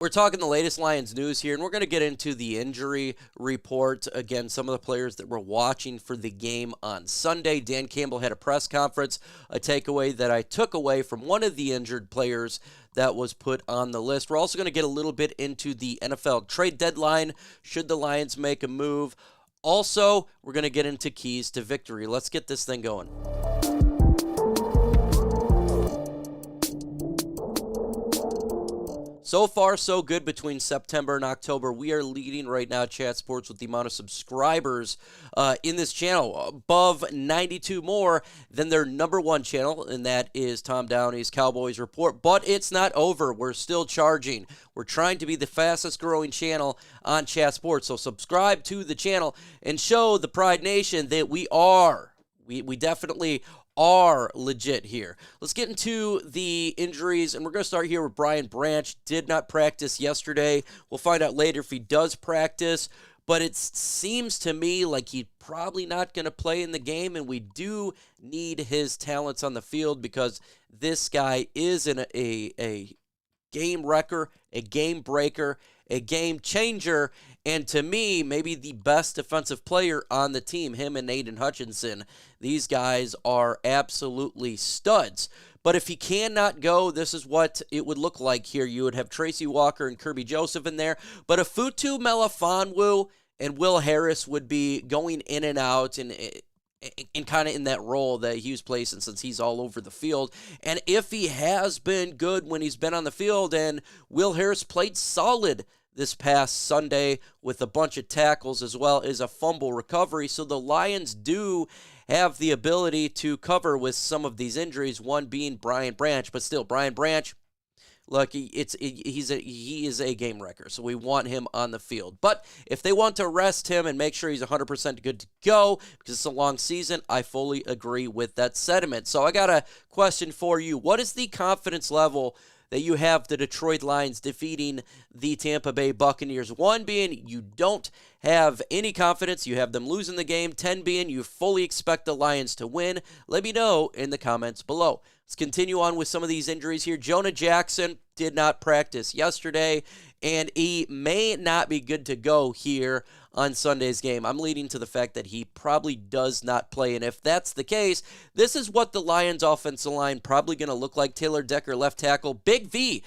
We're talking the latest Lions news here, and we're going to get into the injury report. Again, some of the players that were watching for the game on Sunday. Dan Campbell had a press conference, a takeaway that I took away from one of the injured players that was put on the list. We're also going to get a little bit into the NFL trade deadline, should the Lions make a move. Also, we're going to get into keys to victory. Let's get this thing going. So far, so good between September and October. We are leading right now, Chat Sports, with the amount of subscribers in this channel, above 92 more than their number one channel, and that is Tom Downey's Cowboys Report. But it's not over. We're still charging. We're trying to be the fastest growing channel on Chat Sports. So subscribe to the channel and show the Pride Nation that we are. We definitely are legit here. Let's get into the injuries, and we're going to start here with Brian Branch. Did not practice yesterday. We'll find out later if he does practice, but it seems to me like he's probably not going to play in the game, and we do need his talents on the field because this guy is a game wrecker, a game breaker, a game changer, and to me, maybe the best defensive player on the team, him and Aiden Hutchinson. These guys are absolutely studs. But if he cannot go, this is what it would look like here. You would have Tracy Walker and Kerby Joseph in there, but Afutu Melifonwu and Will Harris would be going in and out and kind of in that role that he was playing since he's all over the field. And if he has been good when he's been on the field, and Will Harris played solid this past Sunday with a bunch of tackles as well as a fumble recovery, so the Lions do have the ability to cover with some of these injuries, one being Brian Branch. But still, Brian Branch, look, he is a game wrecker, so we want him on the field. But if they want to rest him and make sure he's 100% good to go, because it's a long season, I fully agree with that sentiment. So I got a question for you. What is the confidence level that you have the Detroit Lions defeating the Tampa Bay Buccaneers? 1 being you don't have any confidence, you have them losing the game. 10 being you fully expect the Lions to win. Let me know in the comments below. Let's continue on with some of these injuries here. Jonah Jackson did not practice yesterday, and he may not be good to go here on Sunday's game. I'm leading to the fact that he probably does not play, and if that's the case, this is what the Lions offensive line probably going to look like. Taylor Decker, left tackle. Big V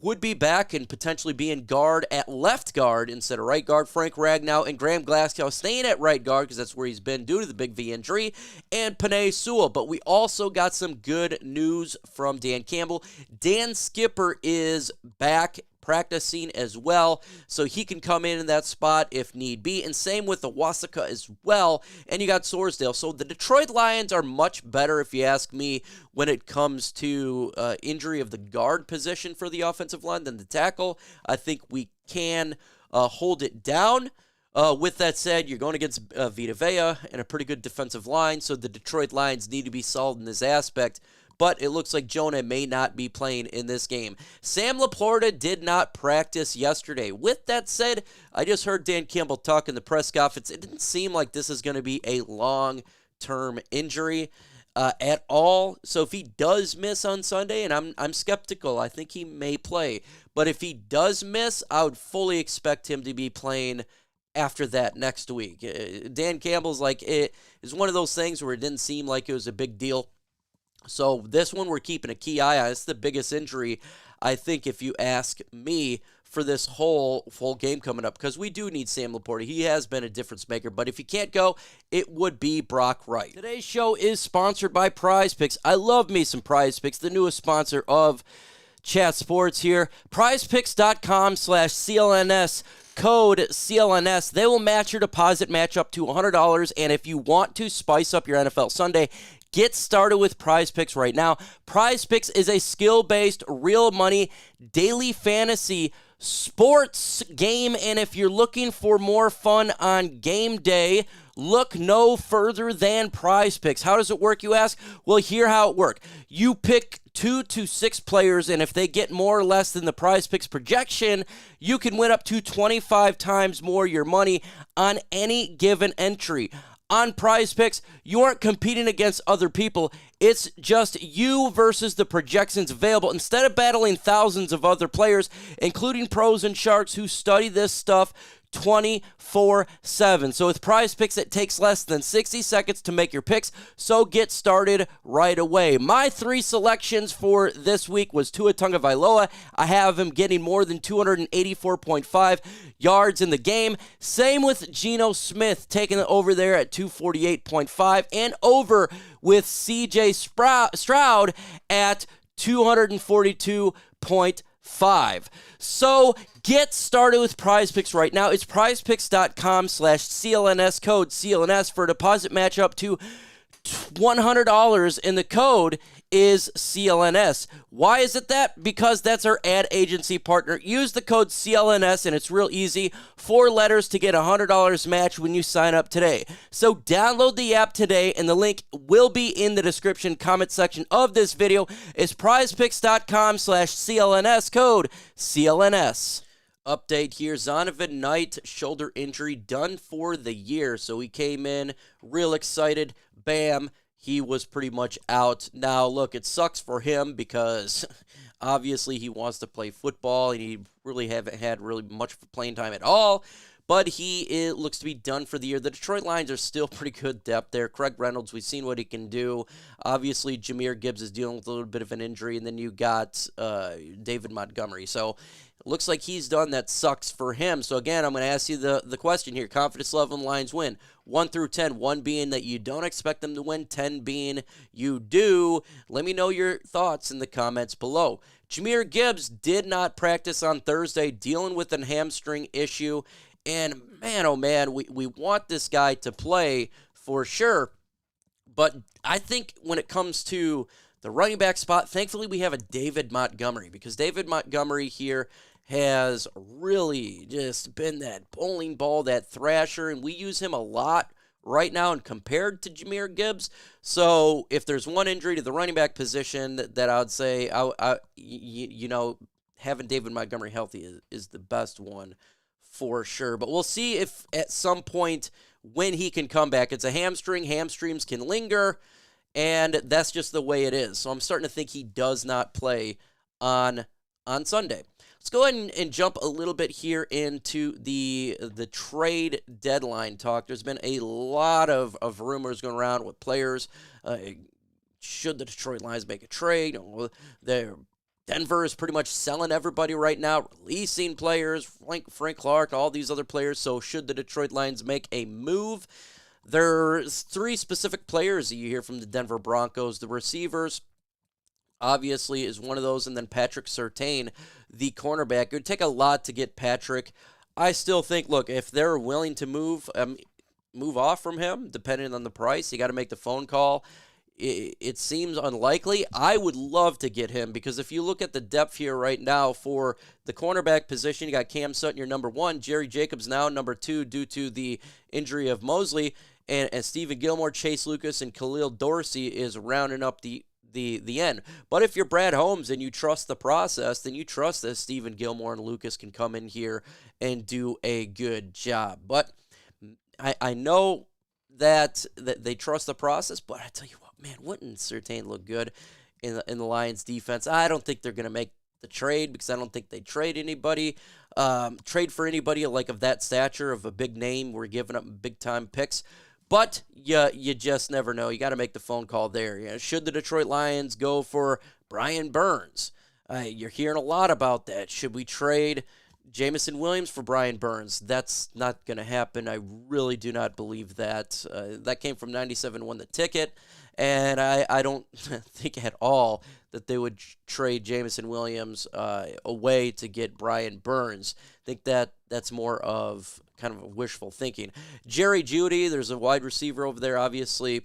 would be back and potentially be in guard at left guard instead of right guard. Frank Ragnow and Graham Glasgow staying at right guard because that's where he's been due to the Big V injury, and Penei Sewell. But we also got some good news from Dan Campbell. Dan Skipper is back practicing as well, so he can come in that spot if need be, and same with the Wasaka as well, and you got Sorsdale. So the Detroit Lions are much better, if you ask me, when it comes to injury of the guard position for the offensive line than the tackle. I think we can hold it down. With that said, you're going against Vita Vea and a pretty good defensive line, so the Detroit Lions need to be solid in this aspect. But it looks like Jonah may not be playing in this game. Sam LaPorta did not practice yesterday. With that said, I just heard Dan Campbell talk in the press conference. It didn't seem like this is going to be a long-term injury at all. So if he does miss on Sunday, and I'm skeptical, I think he may play. But if he does miss, I would fully expect him to be playing after that next week. Dan Campbell's like, it is one of those things where it didn't seem like it was a big deal. So this one we're keeping a key eye on. It's the biggest injury, I think, if you ask me, for this whole full game coming up, because we do need Sam LaPorta. He has been a difference maker, but if he can't go, it would be Brock Wright. Today's show is sponsored by PrizePicks. I love me some PrizePicks, the newest sponsor of Chat Sports here. PrizePicks.com/CLNS. Code CLNS. They will match your deposit match up to $100, and if you want to spice up your NFL Sunday, get started with PrizePicks right now. PrizePicks is a skill-based, real money, daily fantasy sports game, and if you're looking for more fun on game day, look no further than PrizePicks. How does it work, you ask? Well, here's how it works. You pick 2 to 6 players, and if they get more or less than the PrizePicks projection, you can win up to 25 times more your money on any given entry. on PrizePicks, you aren't competing against other people. It's just you versus the projections available. Instead of battling thousands of other players, including pros and sharks who study this stuff 24/7. So with PrizePicks, it takes less than 60 seconds to make your picks, so get started right away. My 3 selections for this week was Tua Tagovailoa. I have him getting more than 284.5 yards in the game. Same with Geno Smith, taking it over there at 248.5, and over with CJ Stroud at 242.5. So get started with PrizePicks right now. It's prizepicks.com/CLNS, code CLNS for a deposit match up to $100, and the code is CLNS. Why is it that? Because that's our ad agency partner. Use the code CLNS, and it's real easy. 4 letters to get $100 match when you sign up today. So download the app today, and the link will be in the description comment section of this video. It's prizepicks.com/CLNS, code CLNS. Update here, Zonovan Knight, shoulder injury, done for the year. So he came in real excited. Bam, he was pretty much out. Now, look, it sucks for him because obviously he wants to play football, and he really haven't had really much playing time at all. But it looks to be done for the year. The Detroit Lions are still pretty good depth there. Craig Reynolds, we've seen what he can do. Obviously, Jahmyr Gibbs is dealing with a little bit of an injury, and then you got David Montgomery. So it looks like he's done. That sucks for him. So again, I'm going to ask you the question here. Confidence level in Lions win. 1 through 10. 1 being that you don't expect them to win. 10 being you do. Let me know your thoughts in the comments below. Jahmyr Gibbs did not practice on Thursday, dealing with a hamstring issue. And man, oh man, we want this guy to play for sure. But I think when it comes to the running back spot, thankfully we have a David Montgomery, because David Montgomery here has really just been that bowling ball, that thrasher, and we use him a lot right now and compared to Jahmyr Gibbs. So if there's one injury to the running back position that I would say, having David Montgomery healthy is the best one for sure. But we'll see if at some point when he can come back. It's a hamstring. Hamstrings can linger, and that's just the way it is. So I'm starting to think he does not play on Sunday. Let's go ahead and jump a little bit here into the trade deadline talk. There's been a lot of rumors going around with players. Should the Detroit Lions make a trade? Denver is pretty much selling everybody right now, releasing players, Frank Clark, all these other players. So should the Detroit Lions make a move? There's 3 specific players that you hear from the Denver Broncos. The receivers, obviously, is one of those, and then Patrick Surtain, the cornerback. It would take a lot to get Patrick. I still think, look, if they're willing to move off from him, depending on the price, you got to make the phone call. It seems unlikely. I would love to get him, because if you look at the depth here right now for the cornerback position, you got Cam Sutton, your number 1, Jerry Jacobs now number 2 due to the injury of Mosley, and Stephen Gilmore, Chase Lucas, and Khalil Dorsey is rounding up the end. But if you're Brad Holmes and you trust the process, then you trust that Stephen Gilmore and Lucas can come in here and do a good job. But I know that they trust the process, but I tell you what, man, wouldn't Surtain look good in the Lions defense? I don't think they're going to make the trade, because I don't think they trade for anybody like of that stature, of a big name. We're giving up big time picks. But you just never know. You got to make the phone call there. Should the Detroit Lions go for Brian Burns? You're hearing a lot about that. Should we trade Jameson Williams for Brian Burns? That's not going to happen. I really do not believe that. That came from 97 won the ticket, and I don't think at all that they would trade Jameson Williams away to get Brian Burns. I think that's more of kind of wishful thinking. Jerry Jeudy, there's a wide receiver over there, obviously.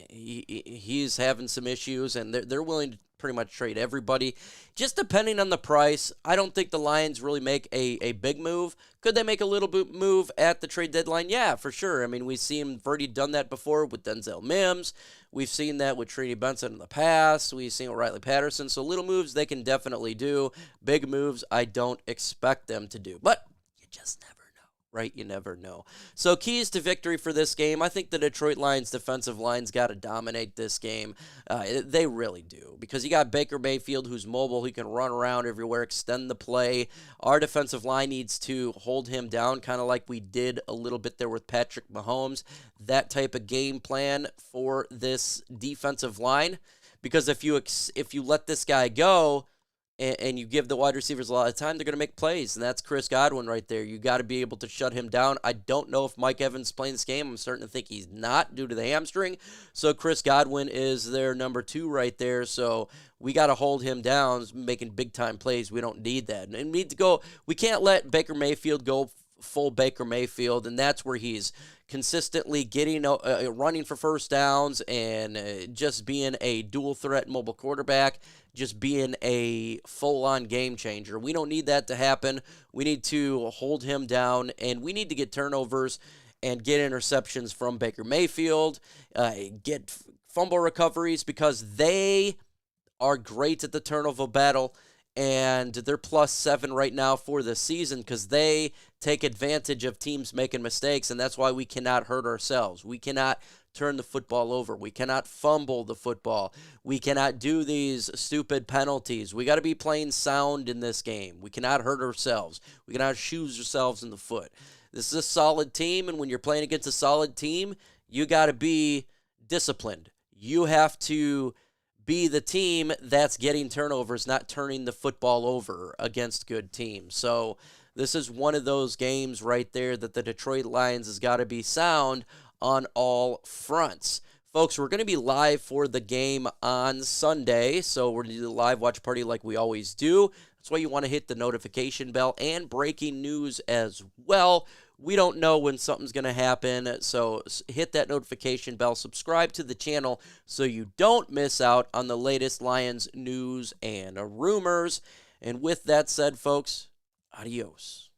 He's having some issues, and they're willing to pretty much trade everybody, just depending on the price. I don't think the Lions really make a big move. Could they make a little bit move at the trade deadline? Yeah, for sure. I mean, we've seen Verdi done that before with Denzel Mims. We've seen that with Trini Benson in the past. We've seen with Riley Patterson. So little moves they can definitely do. Big moves I don't expect them to do. But you just never know. right? You never know. So keys to victory for this game. I think the Detroit Lions defensive line's got to dominate this game. They really do, because you got Baker Mayfield, who's mobile. He can run around everywhere, extend the play. Our defensive line needs to hold him down, kind of like we did a little bit there with Patrick Mahomes. That type of game plan for this defensive line, because if you let this guy go, and you give the wide receivers a lot of time, they're going to make plays, and that's Chris Godwin right there. You got to be able to shut him down. I don't know if Mike Evans is playing this game. I'm starting to think he's not due to the hamstring. So Chris Godwin is their number 2 right there. So we got to hold him down, making big-time plays. We don't need that. And we need to go. We can't let Baker Mayfield go full Baker Mayfield, and that's where he's consistently getting running for first downs and just being a dual threat mobile quarterback, just being a full-on game changer. We don't need that to happen. We need to hold him down, and we need to get turnovers and get interceptions from Baker Mayfield, get fumble recoveries, because they are great at the turnover battle, and they're +7 right now for the season because they take advantage of teams making mistakes, and that's why we cannot hurt ourselves. We cannot turn the football over. We cannot fumble the football. We cannot do these stupid penalties. We got to be playing sound in this game. We cannot hurt ourselves. We cannot shoot ourselves in the foot. This is a solid team, and when you're playing against a solid team, you got to be disciplined. You have to be the team that's getting turnovers, not turning the football over against good teams. So this is one of those games right there that the Detroit Lions has got to be sound on all fronts. Folks, we're going to be live for the game on Sunday, so we're going to do the live watch party like we always do. That's why you want to hit the notification bell, and breaking news as well. We don't know when something's going to happen, so hit that notification bell. Subscribe to the channel so you don't miss out on the latest Lions news and rumors. And with that said, folks, adios.